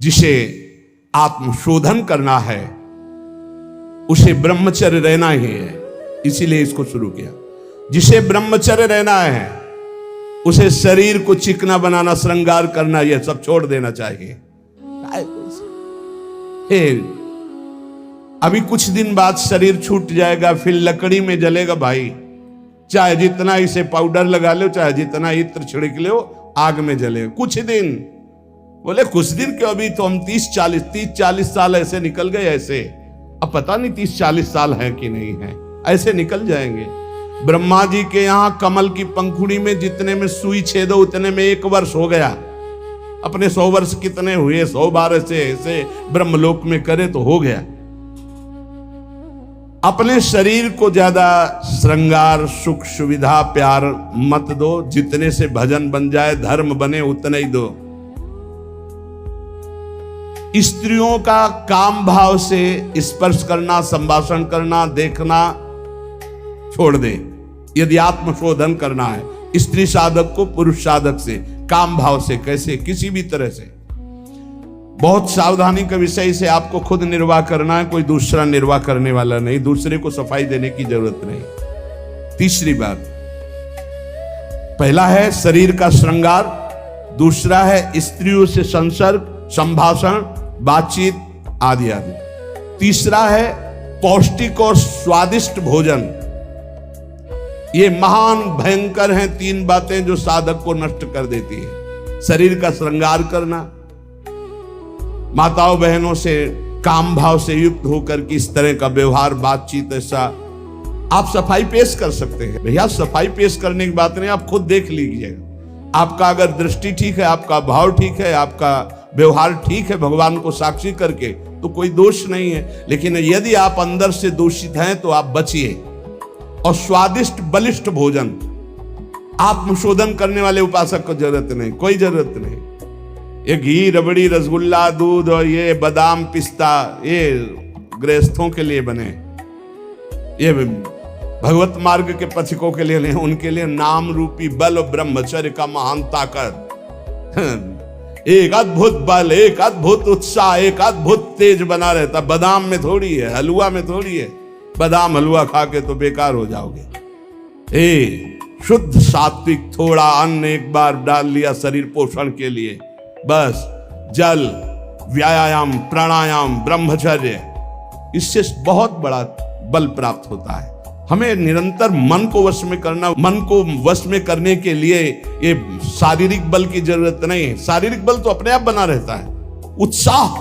जिसे आत्मशोधन करना है उसे ब्रह्मचर्य रहना ही है, इसीलिए इसको शुरू किया। जिसे ब्रह्मचर्य रहना है उसे शरीर को चिकना बनाना, श्रृंगार करना, यह सब छोड़ देना चाहिए। अभी कुछ दिन बाद शरीर छूट जाएगा, फिर लकड़ी में जलेगा भाई। चाहे जितना इसे पाउडर लगा लो, चाहे जितना इत्र छिड़क लो, आग में जलेगा कुछ दिन। बोले कुछ दिन क्यों, अभी तो हम 30-40 साल ऐसे निकल गए। ऐसे अब पता नहीं 30-40 साल है कि नहीं है, ऐसे निकल जाएंगे। ब्रह्मा जी के यहां कमल की पंखुड़ी में जितने में सुई छेदो उतने में 1 वर्ष हो गया। अपने 100 वर्ष कितने हुए, 100 बार ऐसे ब्रह्मलोक में करे तो हो गया। अपने शरीर को ज्यादा श्रृंगार, सुख, सुविधा, प्यार मत दो। जितने से भजन बन जाए, धर्म बने, उतने ही दो। स्त्रियों का काम भाव से स्पर्श करना, संभाषण करना, देखना छोड़ दे। यदि आत्मशोधन करना है स्त्री साधक को पुरुष साधक से, काम भाव से, कैसे, किसी भी तरह से, बहुत सावधानी का विषय से आपको खुद निर्वाह करना है, कोई दूसरा निर्वाह करने वाला नहीं, दूसरे को सफाई देने की जरूरत नहीं। तीसरी बात, पहला है शरीर का श्रृंगार, दूसरा है स्त्रियों से संसर्ग, संभाषण, बातचीत आदि आदि, तीसरा है पौष्टिक और स्वादिष्ट भोजन। ये महान भयंकर हैं 3 बातें जो साधक को नष्ट कर देती है। शरीर का श्रृंगार करना, माताओं बहनों से काम भाव से युक्त होकर के इस तरह का व्यवहार, बातचीत, ऐसा आप सफाई पेश कर सकते हैं। भैया सफाई पेश करने की बात नहीं, आप खुद देख लीजिएगा। आपका अगर दृष्टि ठीक है, आपका भाव ठीक है, आपका व्यवहार ठीक है, भगवान को साक्षी करके, तो कोई दोष नहीं है। लेकिन यदि आप अंदर से दूषित हैं तो आप बचिए। और स्वादिष्ट बलिष्ठ भोजन, आत्मशोधन करने वाले उपासक को जरूरत नहीं, कोई जरूरत नहीं। ये घी, रबड़ी, रसगुल्ला, दूध और ये बादाम, पिस्ता, ये गृहस्थों के लिए बने, ये भगवत मार्ग के पथिकों के लिए नहीं, उनके लिए नाम रूपी बल और ब्रह्मचर्य का महान ताकत, एक अद्भुत बल, एक अद्भुत उत्साह, एक अद्भुत तेज बना रहता। बादाम में थोड़ी है, हलवा में थोड़ी है। बादाम हलवा खा के तो बेकार हो जाओगे। शुद्ध सात्विक थोड़ा अन्न एक बार डाल लिया शरीर पोषण के लिए, बस जल, व्यायाम, प्राणायाम, ब्रह्मचर्य, इससे बहुत बड़ा बल प्राप्त होता है। हमें निरंतर मन को वश में करना, मन को वश में करने के लिए ये शारीरिक बल की जरूरत नहीं है। शारीरिक बल तो अपने आप बना रहता है। उत्साह,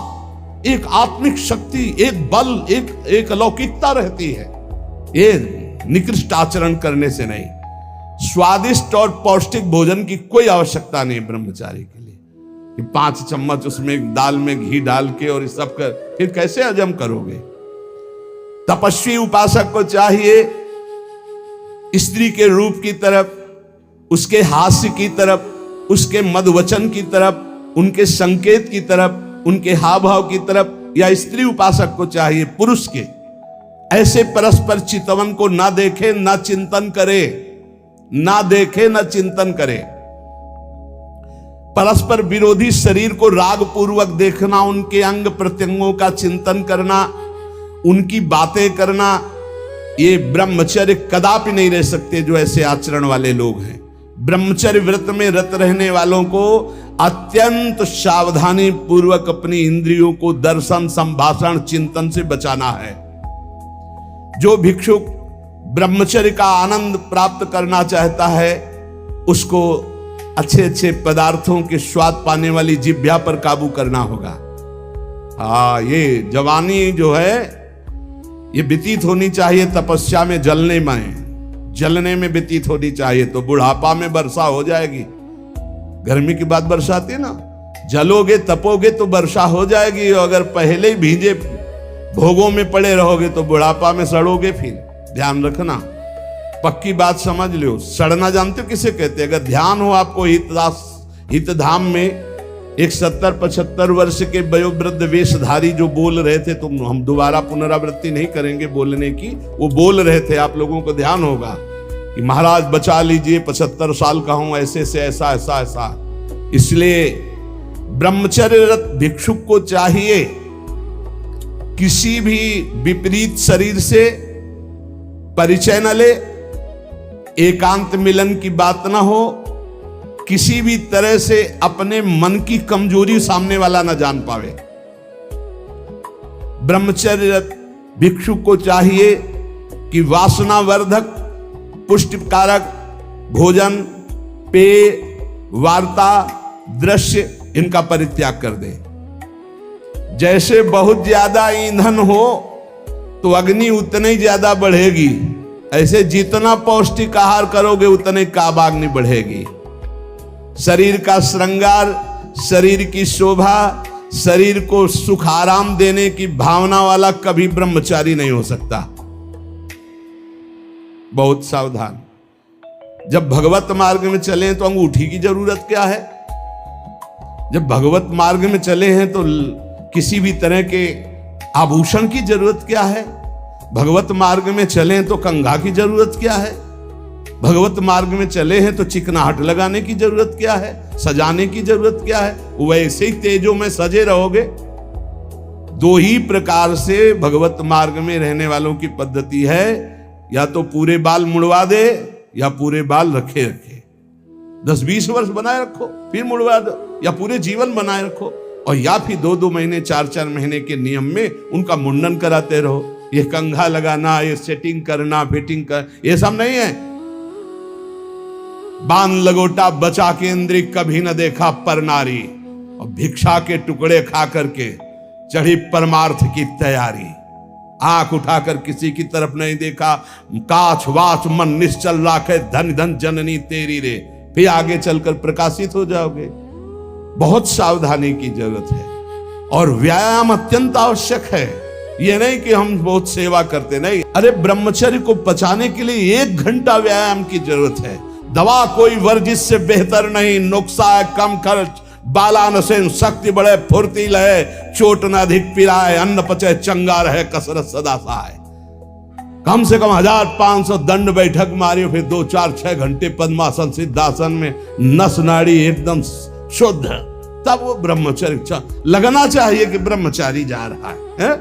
एक आत्मिक शक्ति, एक बल, एक अलौकिकता रहती है। ये निकृष्ट आचरण करने से नहीं। स्वादिष्ट और पौष्टिक भोजन की कोई आवश्यकता नहीं ब्रह्मचारी के लिए कि 5 चम्मच उसमें दाल में घी डाल के और सब कर, फिर कैसे हजम करोगे। तपस्वी उपासक को चाहिए स्त्री के रूप की तरफ, उसके हास्य की तरफ, उसके मधुवचन की तरफ, उनके संकेत की तरफ, उनके हाव भाव की तरफ, या स्त्री उपासक को चाहिए पुरुष के ऐसे परस्पर चितवन को ना देखे, ना चिंतन करे, ना देखे, ना चिंतन करे। परस्पर विरोधी शरीर को राग पूर्वक देखना, उनके अंग प्रत्यंगों का चिंतन करना, उनकी बातें करना, ये ब्रह्मचर्य कदापि नहीं रह सकते जो ऐसे आचरण वाले लोग हैं। ब्रह्मचर्य व्रत में रत रहने वालों को अत्यंत सावधानी पूर्वक अपनी इंद्रियों को दर्शन, संभाषण, चिंतन से बचाना है। जो भिक्षुक ब्रह्मचर्य का आनंद प्राप्त करना चाहता है उसको अच्छे अच्छे पदार्थों के स्वाद पाने वाली जिह्वा पर काबू करना होगा। हाँ, ये जवानी जो है ये व्यतीत होनी चाहिए तपस्या में, जलने में व्यतीत होनी चाहिए, तो बुढ़ापा में वर्षा हो जाएगी। गर्मी की बात वर्षा आती है ना, जलोगे तपोगे तो वर्षा हो जाएगी। अगर पहले ही भीजे भोगों में पड़े रहोगे तो बुढ़ापा में सड़ोगे। फिर ध्यान रखना, पक्की बात समझ लो। सड़ना जानते हो किसे कहते हैं? अगर ध्यान हो आपको हितधाम में, एक 70-75 वर्ष के वयोवृद्ध वेशधारी जो बोल रहे थे, तुम हम दोबारा पुनरावृत्ति नहीं करेंगे बोलने की, वो बोल रहे थे, आप लोगों को ध्यान होगा कि महाराज बचा लीजिए, 75 साल का हूं, ऐसे से ऐसा ऐसा ऐसा। इसलिए ब्रह्मचर्यरत भिक्षुक को चाहिए किसी भी विपरीत शरीर से परिचय न ले, एकांत मिलन की बात ना हो, किसी भी तरह से अपने मन की कमजोरी सामने वाला ना जान पावे। ब्रह्मचर्यरत भिक्षुक को चाहिए कि वासनावर्धक, पुष्टिकारक भोजन, पेय, वार्ता, दृश्य इनका परित्याग कर दे। जैसे बहुत ज्यादा ईंधन हो तो अग्नि उतनी ज्यादा बढ़ेगी, ऐसे जितना पौष्टिक आहार करोगे उतने काबाग्नि बढ़ेगी। शरीर का श्रृंगार, शरीर की शोभा, शरीर को सुख आराम देने की भावना वाला कभी ब्रह्मचारी नहीं हो सकता। बहुत सावधान। जब भगवत मार्ग में चले तो अंगूठी की जरूरत क्या है? जब भगवत मार्ग में चले हैं तो किसी भी तरह के आभूषण की जरूरत क्या है? भगवत मार्ग में चले तो कंघा की जरूरत क्या है? भगवत मार्ग में चले हैं तो चिकनाहट लगाने की जरूरत क्या है? सजाने की जरूरत क्या है? वैसे ही तेजों में सजे रहोगे। दो ही प्रकार से भगवत मार्ग में रहने वालों की पद्धति है, या तो पूरे बाल मुड़वा दे या पूरे बाल रखे रखे। 10-20 वर्ष बनाए रखो फिर मुड़वा दो, या पूरे जीवन बनाए रखो, और या फिर 2-2 महीने 4-4 महीने के नियम में उनका मुंडन कराते रहो। ये कंघा लगाना, ये सेटिंग करना, फिटिंग कर, ये सब नहीं है। बांध लगोटा बचा के इंद्री कभी न देखा पर नारी, और भिक्षा के टुकड़े खा करके चढ़ी परमार्थ की तैयारी। आंख उठाकर किसी की तरफ नहीं देखा, काछ वाच मन निश्चल राखे, धन धन जननी तेरी रे, फिर आगे चलकर प्रकाशित हो जाओगे। बहुत सावधानी की जरूरत है और व्यायाम अत्यंत आवश्यक है। ये नहीं कि हम बहुत सेवा करते, नहीं। अरे ब्रह्मचर्य को बचाने के लिए 1 घंटा व्यायाम की जरूरत है। दवा कोई वर्जिश से बेहतर नहीं, नुक्सा है कम खर्च, बालानसेन शक्ति बढ़े, फुर्ती लहे, चोट न अधिक पिराए, अन्न पचे चंगा रहे, कसरत सदा सहाय। कम से कम 1500 दंड बैठक मारियो, फिर 2-4-6 घंटे पद्मासन सिद्धासन में नस नाड़ी एकदम शुद्ध, तब वो ब्रह्मचर्य लगना चाहिए कि ब्रह्मचारी जा रहा है।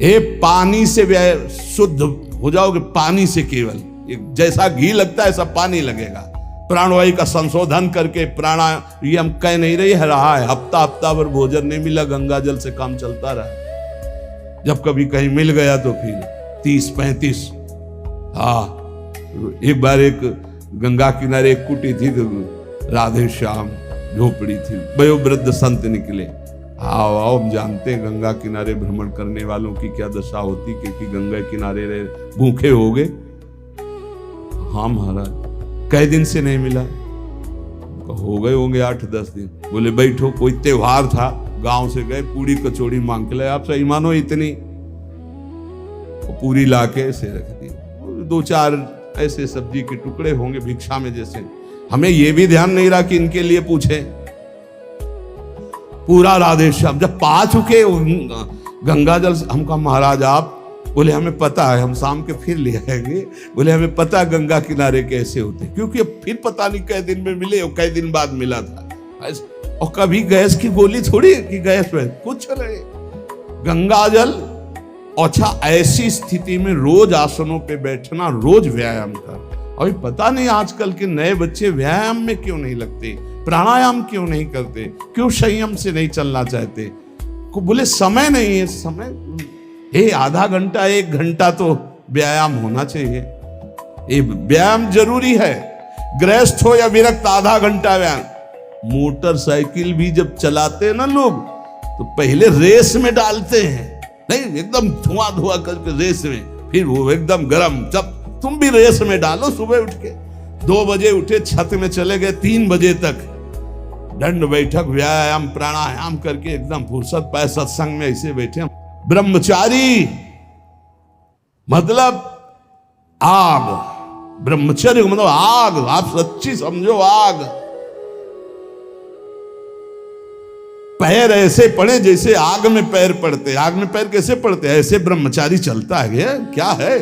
ये पानी से शुद्ध हो जाओगे, पानी से केवल, जैसा घी लगता है ऐसा पानी लगेगा। प्राणवायु का संशोधन करके प्राणायाम कह नहीं रहा है, हफ्ता भर भोजन नहीं मिला, गंगा जल से काम चलता रहा। जब कभी कहीं मिल गया तो फिर 30-35। हाँ, एक बार एक गंगा किनारे एक कुटी थी, राधे श्याम झोपड़ी थी, वयोवृद्ध संत निकले। आओ आओ, हम जानते हैं गंगा किनारे भ्रमण करने वालों की क्या दशा होती, क्योंकि गंगा किनारे रहे भूखे हो गए। हाँ महाराज, कई दिन से नहीं मिला? हो गए होंगे 8-10 दिन। बोले बैठो, कोई त्योहार था, गांव से गए, पूरी कचौड़ी मांग के लाए। आप सही मानो इतनी पूरी लाके ऐसे रख दी, 2-4 ऐसे सब्जी के टुकड़े होंगे भिक्षा में जैसे। हमें यह भी ध्यान नहीं रहा कि इनके लिए पूछे। पूरा राधे श्याम जब पा चुके गंगा जल, हम कहा महाराज आप? बोले हमें पता है, हम शाम के फिर ले आएंगे। बोले हमें पता है गंगा किनारे कैसे होते, क्योंकि अब फिर पता नहीं कई दिन में मिले और कई दिन बाद मिला था। और कभी गैस की गोली थोड़ी कि गैस में कुछ नहीं, गंगा जल। अच्छा, ऐसी स्थिति में रोज आसनों पे बैठना, रोज व्यायाम कर। अभी पता नहीं आजकल के नए बच्चे व्यायाम में क्यों नहीं लगते, प्राणायाम क्यों नहीं करते, क्यों संयम से नहीं चलना चाहते? को बोले समय नहीं है। समय आधा घंटा 1 घंटा तो व्यायाम होना चाहिए। ये व्यायाम जरूरी है, गृहस्थ हो या विरक्त, आधा घंटा व्यायाम। मोटरसाइकिल भी जब चलाते हैं ना लोग, तो पहले रेस में डालते हैं, नहीं एकदम धुआं करके रेस में, फिर वो एकदम गरम। जब तुम भी रेस में डालो, सुबह उठ के 2 बजे उठे, छत में चले गए, 3 बजे तक दंड बैठक व्यायाम प्राणायाम करके एकदम फुर्सत पाए, सत्संग में ऐसे बैठे। ब्रह्मचारी मतलब आग, ब्रह्मचर्य मतलब आग, आप सच्ची समझो आग। पैर ऐसे पड़े जैसे आग में पैर पड़ते। आग में पैर कैसे पड़ते? ऐसे ब्रह्मचारी चलता है। क्या है?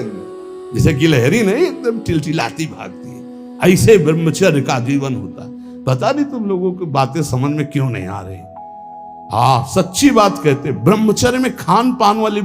जैसे गिलहरी नहीं एकदम टिलटिलाती भागती है, ऐसे ब्रह्मचर्य का जीवन होता है। पता नहीं तुम लोगों की बातें समझ में क्यों नहीं आ रही। हाँ, सच्ची बात कहते, ब्रह्मचर्य में खान पान वाली